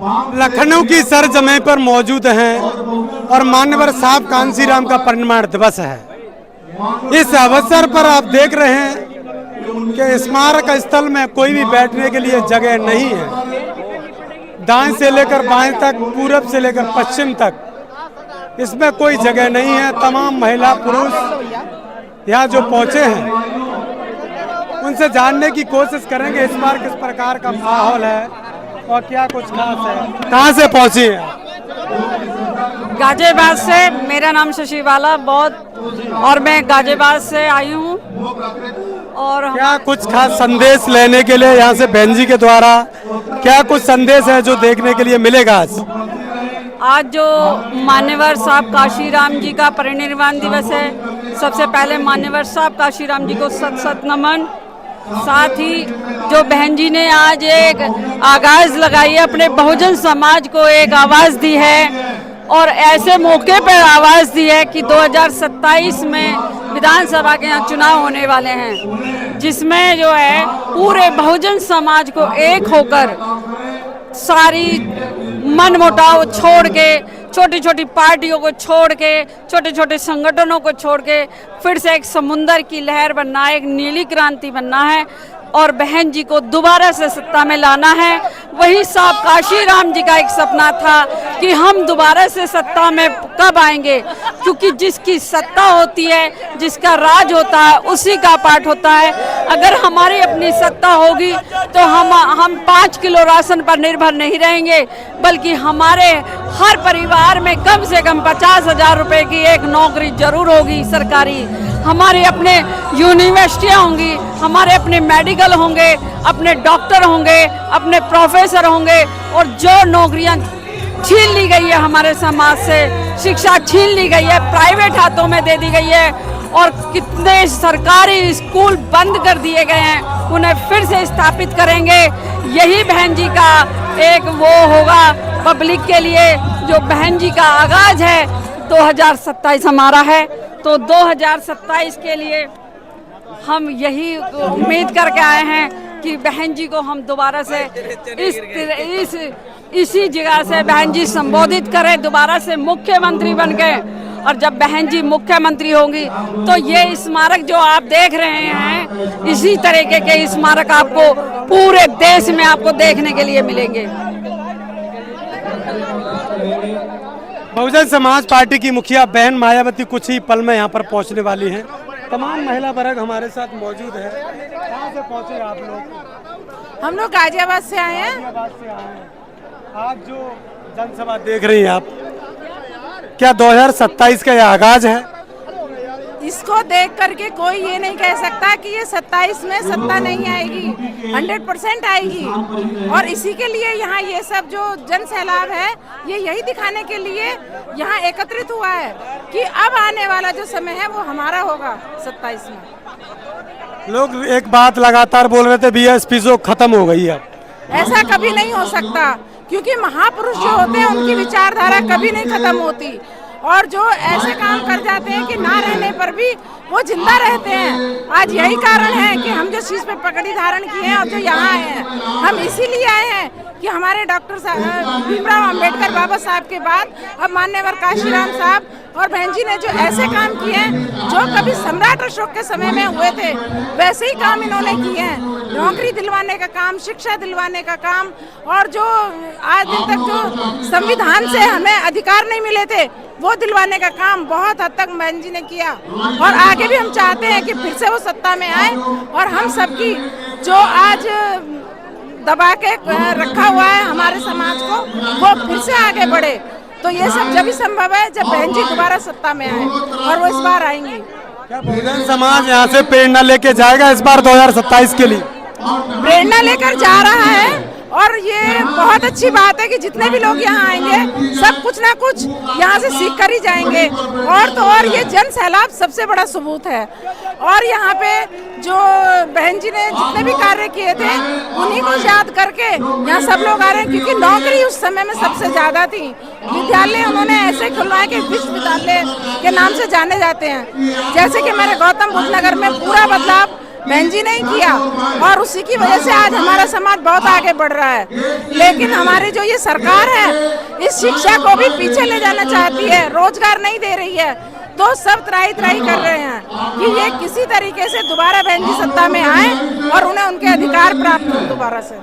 लखनऊ की सरजमी पर मौजूद हैं और मान्यवर साहब कांशीराम का परिनिर्वाण दिवस है। इस अवसर पर आप देख रहे हैं कि स्मारक स्थल में कोई भी बैठने के लिए जगह नहीं है। दाएं से लेकर बाएं तक, पूरब से लेकर पश्चिम तक इसमें कोई जगह नहीं है। तमाम महिला पुरुष यहाँ जो पहुँचे हैं उनसे जानने की कोशिश करेंगे इस बार किस प्रकार का माहौल है और क्या कुछ खास है। कहाँ से पहुँची है? गाजियाबाद से। मेरा नाम शशिबाला और मैं गाजियाबाद से आई हूँ। और क्या कुछ खास संदेश लेने के लिए यहाँ से बहन जी के द्वारा क्या कुछ संदेश है जो देखने के लिए मिलेगा आज जो मान्यवर साहब काशीराम जी का परिनिर्वाण दिवस है, सबसे पहले मान्यवर साहब काशीराम जी को सत सत नमन। साथ ही जो बहन जी ने आज एक आगाज लगाई है, अपने बहुजन समाज को एक आवाज़ दी है और ऐसे मौके पर आवाज़ दी है कि 2027 में विधानसभा के यहाँ चुनाव होने वाले हैं, जिसमें जो है पूरे बहुजन समाज को एक होकर सारी मनमुटाव छोड़ के, छोटी छोटी पार्टियों को छोड़ के, छोटे छोटे संगठनों को छोड़ के फिर से एक समुंदर की लहर बनना है, एक नीली क्रांति बनना है और बहन जी को दोबारा से सत्ता में लाना है। वही साहब काशीराम जी का एक सपना था कि हम दोबारा से सत्ता में कब आएंगे, क्योंकि जिसकी सत्ता होती है, जिसका राज होता है, उसी का पाठ होता है। अगर हमारी अपनी सत्ता होगी तो हम 5 किलो राशन पर निर्भर नहीं रहेंगे, बल्कि हमारे हर परिवार में कम से कम 50,000 रुपए की एक नौकरी जरूर होगी सरकारी। हमारे अपने यूनिवर्सिटियाँ होंगी, हमारे अपने मेडिकल होंगे, अपने डॉक्टर होंगे, अपने प्रोफेसर होंगे। और जो नौकरियाँ छीन ली गई है हमारे समाज से, शिक्षा छीन ली गई है, प्राइवेट हाथों में दे दी गई है और कितने सरकारी स्कूल बंद कर दिए गए हैं, उन्हें फिर से स्थापित करेंगे। यही बहन जी का एक वो होगा पब्लिक के लिए, जो बहन जी का आगाज है। 2027 हमारा है, तो 2027 के लिए हम यही उम्मीद करके आए हैं कि बहन जी को हम दोबारा से इसी जगह से बहन जी संबोधित करें, दोबारा से मुख्यमंत्री बन के। और जब बहन जी मुख्यमंत्री होंगी तो ये स्मारक जो आप देख रहे हैं, इसी तरीके के स्मारक आपको पूरे देश में आपको देखने के लिए मिलेंगे। बहुजन समाज पार्टी की मुखिया बहन मायावती कुछ ही पल में यहाँ पर पहुँचने वाली हैं। तमाम महिला वर्ग हमारे साथ मौजूद है। कहाँ से पहुँचे आप लोग? हम लोग गाजियाबाद से आए हैं। गाजियाबाद से आए हैं। आज जो जनसभा देख रही हैं आप, क्या 2027 का यह आगाज है? इसको देख करके कोई ये नहीं कह सकता कि ये 27 में सत्ता नहीं आएगी, 100% आएगी। और इसी के लिए यहाँ ये सब जो जन सैलाब है, ये यही दिखाने के लिए यहाँ एकत्रित हुआ है कि अब आने वाला जो समय है वो हमारा होगा 27 में। लोग एक बात लगातार बोल रहे थे, बीएसपी जो खत्म हो गई है। ऐसा कभी नहीं हो सकता, क्योंकि महापुरुष जो होते हैं उनकी विचारधारा कभी नहीं खत्म होती। और जो ऐसे काम कर जाते हैं कि ना रहने पर भी वो जिंदा रहते हैं। आज यही कारण है कि हम जो शीश पे पगड़ी धारण किए हैं और जो यहाँ आए हैं, हम इसीलिए आए हैं कि हमारे डॉक्टर भीमराव अंबेडकर बाबा साहब के बाद अब मान्यवर काशीराम साहब और बहन जी ने जो ऐसे काम किए हैं, जो कभी सम्राट अशोक के समय में हुए थे, वैसे ही काम इन्होंने किए हैं। नौकरी दिलवाने का काम, शिक्षा दिलवाने का काम, और जो आज दिन तक जो संविधान से हमें अधिकार नहीं मिले थे वो दिलवाने का काम बहुत हद तक बहन जी ने किया। और आगे भी हम चाहते हैं कि फिर से वो सत्ता में आए और हम सबकी जो आज दबा के रखा हुआ है हमारे समाज को, वो फिर से आगे बढ़े। तो ये सब जब भी संभव है जब बहन जी दोबारा सत्ता में आए, और वो इस बार आएंगी। क्या बहुजन समाज यहाँ से प्रेरणा लेके जाएगा इस बार 2027 के लिए? प्रेरणा लेकर जा रहा है और ये बहुत अच्छी बात है कि जितने भी लोग यहाँ आएंगे सब कुछ ना कुछ यहाँ से सीख कर ही जाएंगे। और तो और ये जन सैलाब सबसे बड़ा सबूत है। और यहाँ पे जो बहन जी ने जितने भी कार्य किए थे उन्हीं को याद करके यहाँ सब लोग आ रहे हैं, क्योंकि नौकरी उस समय में सबसे ज्यादा थी। विद्यालय उन्होंने ऐसे खुलवाए कि विश्वविद्यालय के नाम से जाने जाते हैं। जैसे कि मेरे गौतम बुद्ध नगर में पूरा बदलाव बहन जी ने ही किया, और उसी की वजह से आज हमारा समाज बहुत आगे बढ़ रहा है। लेकिन हमारी जो ये सरकार है इस शिक्षा को भी पीछे ले जाना चाहती है, रोजगार नहीं दे रही है, तो सब त्राही त्राही कर रहे हैं कि ये किसी तरीके से दोबारा बहन जी सत्ता में आए और उन्हें उनके अधिकार प्राप्त हो दोबारा से।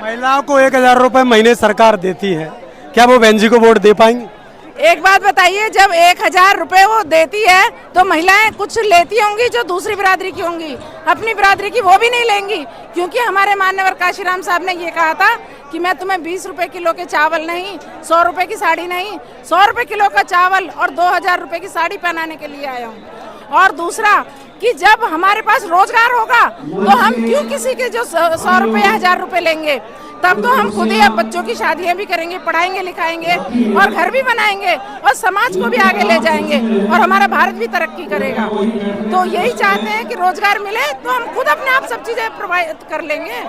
महिलाओं को 1000 रुपए महीने सरकार देती है, क्या वो बहन जी को वोट दे पाएंगी? एक बात बताइए, जब 1000 रुपए वो देती है तो महिलाएं कुछ लेती होंगी जो दूसरी बिरादरी की होंगी, अपनी बिरादरी की वो भी नहीं लेंगी, क्योंकि हमारे मान्यवर काशीराम साहब ने ये कहा था कि मैं तुम्हें 20 रुपए किलो के चावल नहीं, 100 रुपए की साड़ी नहीं, 100 रुपए किलो का चावल और 2000 रुपए की साड़ी पहनाने के लिए आया हूँ। और दूसरा कि जब हमारे पास रोजगार होगा तो हम क्यों किसी के जो 100 रुपए या 1000 रुपए लेंगे, तब तो हम खुद ही अब बच्चों की शादियां भी करेंगे, पढ़ाएंगे लिखाएंगे और घर भी बनाएंगे और समाज को भी आगे ले जाएंगे और हमारा भारत भी तरक्की करेगा। तो यही चाहते हैं कि रोजगार मिले तो हम खुद अपने आप सब चीजें प्रोवाइड कर लेंगे,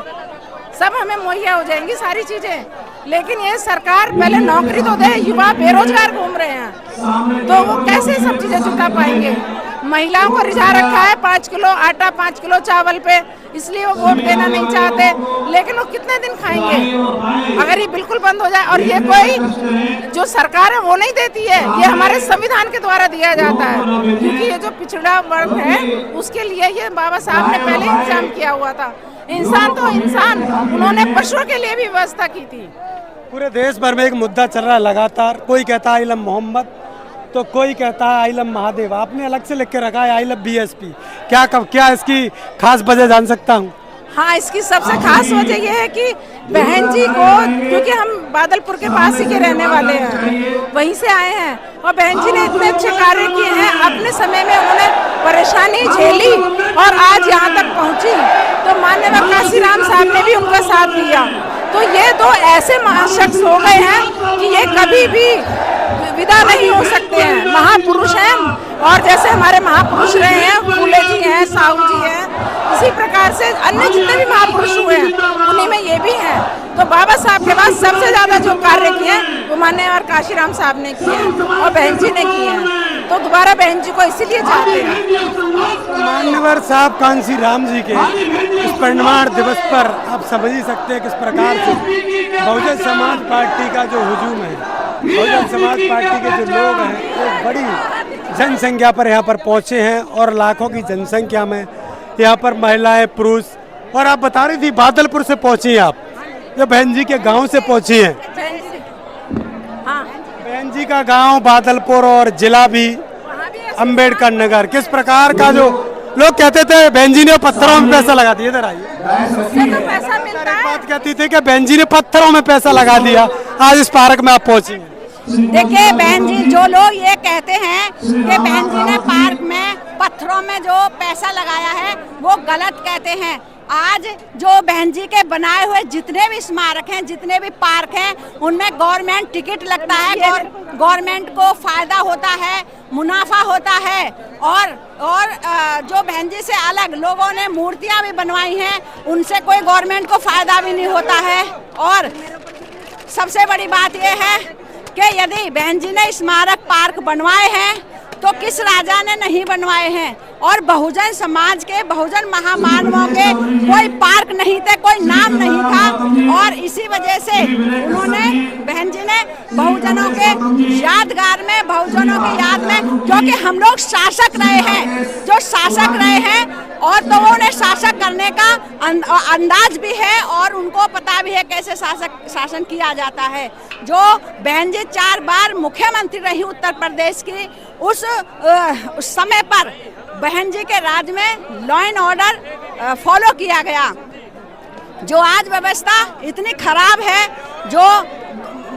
सब हमें मुहैया हो जाएंगी सारी चीजें। लेकिन ये सरकार पहले नौकरी तो दे, युवा बेरोजगार घूम रहे हैं तो वो कैसे सब चीजें जुटा पाएंगे। महिलाओं को रिझा रखा है 5 किलो आटा 5 किलो चावल पे, इसलिए वो वोट देना नहीं चाहते। लेकिन वो कितने दिन खाएंगे अगर ये बिल्कुल बंद हो जाए। और ये कोई जो सरकार है वो नहीं देती है, ये हमारे संविधान के द्वारा दिया जाता है, क्योंकि ये जो पिछड़ा वर्ग है उसके लिए ये बाबा साहब ने पहले इंतजाम किया हुआ था। इंसान तो इंसान, उन्होंने पशुओं के लिए भी व्यवस्था की थी। पूरे देश भर में एक मुद्दा चल रहा है लगातार, कोई कहता है आई लव मोहम्मद तो कोई कहता है आई लव महादेव, आपने अलग से लिख के रखा है आई लव बीएसपी, क्या इसकी खास वजह जान सकता हूँ? हाँ, इसकी सबसे खास वजह यह है कि बहन जी को, क्योंकि हम बादलपुर के पास ही के रहने वाले हैं, वहीं से आए हैं, और बहन जी ने इतने अच्छे कार्य किए हैं, अपने समय में उन्होंने परेशानी झेली और आज यहाँ तक पहुँची, तो माननीय काशीराम साहब ने भी उनका साथ दिया। तो ये दो ऐसे शख्स हो गए हैं कि ये कभी भी विदा नहीं हो सकते हैं, महापुरुष हैं। और जैसे हमारे महापुरुष रहे हैं, फूले जी हैं, साहू जी हैं, इसी प्रकार से अन्य जितने भी महापुरुष हुए हैं उन्हीं में ये भी हैं। तो बाबा साहब के बाद सबसे ज्यादा जो कार्य किए वो माननीय काशीराम साहब ने किए और बहन जी ने किए हैं, तो दोबारा बहन जी को इसीलिए चाहते हैं। मान्यवर साहब कांसी राम जी के इस परिनिर्वाण दिवस पर आप समझ ही सकते हैं किस प्रकार से बहुजन समाज पार्टी का जो हुजूम है, बहुजन समाज पार्टी के जो लोग हैं वो बड़ी जनसंख्या पर यहाँ पर पहुँचे हैं और लाखों की जनसंख्या में यहाँ पर महिलाएं पुरुष, और आप बता रही थी बादलपुर से पहुँची आप, जो बहन जी के गांव से पहुँची हैं। हाँ, बहन जी का गांव बादलपुर और जिला भी अंबेडकर नगर, किस प्रकार का जो लोग कहते थे बहन जी ने पत्थरों में पैसा लगा दिया, इधर आइए, तो पैसा मिलता है। बात कहती थी कि बहन जी ने पत्थरों में पैसा लगा दिया, आज इस पार्क में आप पहुंची हैं। देखिए बहन जी, जो लोग ये कहते हैं कि बहन जी ने पार्क में पत्थरों में जो पैसा लगाया है वो गलत कहते हैं। आज जो बहन जी के बनाए हुए जितने भी स्मारक हैं, जितने भी पार्क हैं, उनमें गवर्नमेंट टिकट लगता है, गवर्नमेंट को फायदा होता है, मुनाफा होता है। और जो बहन जी से अलग लोगों ने मूर्तियां भी बनवाई हैं, उनसे कोई गवर्नमेंट को फायदा भी नहीं होता है। और सबसे बड़ी बात यह है कि यदि बहन जी ने स्मारक पार्क बनवाए हैं तो किस राजा ने नहीं बनवाए हैं, और बहुजन समाज के, बहुजन महामानवों के कोई पार्क नहीं थे, कोई नाम नहीं था। और इसी वजह से उन्होंने, बहन जी ने बहुजनों के यादगार में, बहुजनों की याद में, क्योंकि हम लोग शासक रहे हैं, जो शासक रहे हैं, और तो उन्हें शासक करने का अंदाज भी है और उनको पता भी है कैसे शासन किया जाता है। जो बहन जी 4 बार मुख्यमंत्री रही उत्तर प्रदेश की, उस समय पर बहन जी के राज में लॉ एंड ऑर्डर फॉलो किया गया। जो आज व्यवस्था इतनी खराब है, जो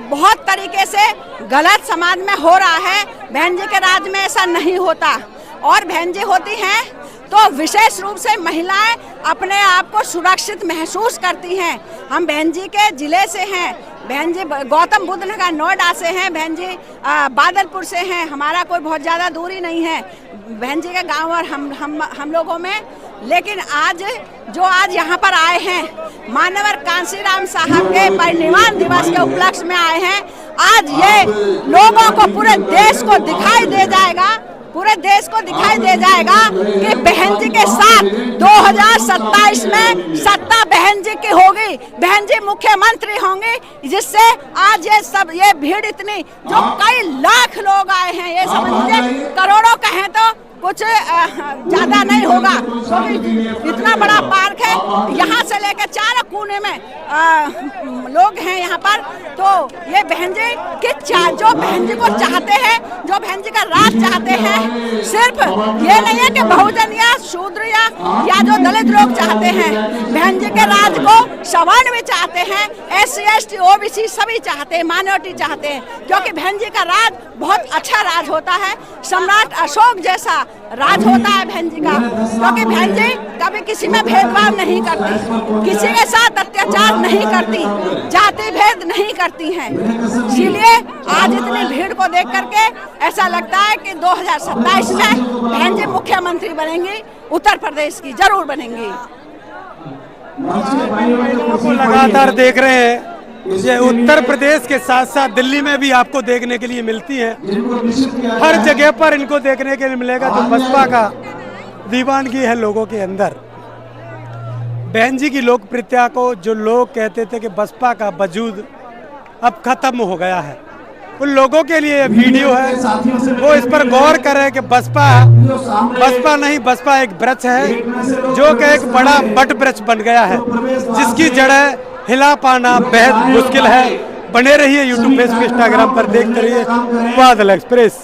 बहुत तरीके से गलत समाज में हो रहा है, बहन जी के राज में ऐसा नहीं होता। और बहन जी होती हैं तो विशेष रूप से महिलाएं अपने आप को सुरक्षित महसूस करती हैं। हम बहन जी के जिले से हैं, बहन जी गौतम बुद्ध नगर नोएडा से हैं, बहन जी बादलपुर से हैं, हमारा कोई बहुत ज़्यादा दूरी नहीं है बहन जी के गांव और हम लोगों में। लेकिन आज यहाँ पर आए हैं, माननीय कांशीराम साहब के परिनिर्वाण दिवस के उपलक्ष्य में आए हैं। आज ये लोगों को, पूरे देश को दिखाई दे जाएगा पूरे देश को दिखाई दे जाएगा कि बहन जी के साथ 2027 में सत्ता बहन जी की होगी, बहन जी मुख्यमंत्री होंगे, जिससे आज ये भीड़ इतनी जो कई लाख लोग आए हैं, ये समझ लीजिए करोड़ों कहें तो कुछ ज्यादा नहीं होगा, क्योंकि इतना बड़ा पार्क है, यहाँ से लेकर चारों कोने में लोग हैं यहाँ पर। तो ये बहन जी के जो बहन जी को चाहते हैं, जो बहन जी का राज चाहते हैं, सिर्फ ये नहीं है कि बहुजन या शूद्र या जो दलित लोग चाहते हैं, बहन जी के राज को सवर्ण भी चाहते हैं, SC ST OBC सभी चाहते हैं, माइनॉरिटी चाहते हैं, क्योंकि बहन जी का राज बहुत अच्छा राज होता है, सम्राट अशोक जैसा राज होता है बहन जी का, क्योंकि बहन जी कभी किसी में भेदभाव नहीं करती, किसी के साथ अत्याचार नहीं करती, जाति भेद नहीं करती हैं। इसीलिए आज इतनी भीड़ को देख करके ऐसा लगता है कि 2027 में बहन जी मुख्यमंत्री बनेंगी, उत्तर प्रदेश की जरूर बनेंगी। को लगातार देख रहे हैं, ये उत्तर प्रदेश के साथ साथ दिल्ली में भी आपको देखने के लिए मिलती हैं। हर जगह पर इनको देखने के लिए मिलेगा जो बसपा का दीवानगी है लोगों के अंदर। बहन जी की लोकप्रियता को जो लोग कहते थे कि बसपा का वजूद अब खत्म हो गया है, उन लोगों के लिए ये वीडियो है, वो इस पर गौर करें कि बसपा नहीं, बसपा एक वृक्ष है जो कि एक बड़ा बट वृक्ष बन गया है, जिसकी जड़ें हिला पाना बेहद मुश्किल है। बने रहिए यूट्यूब, फेसबुक, इंस्टाग्राम पर देखते रहिए बादल एक्सप्रेस।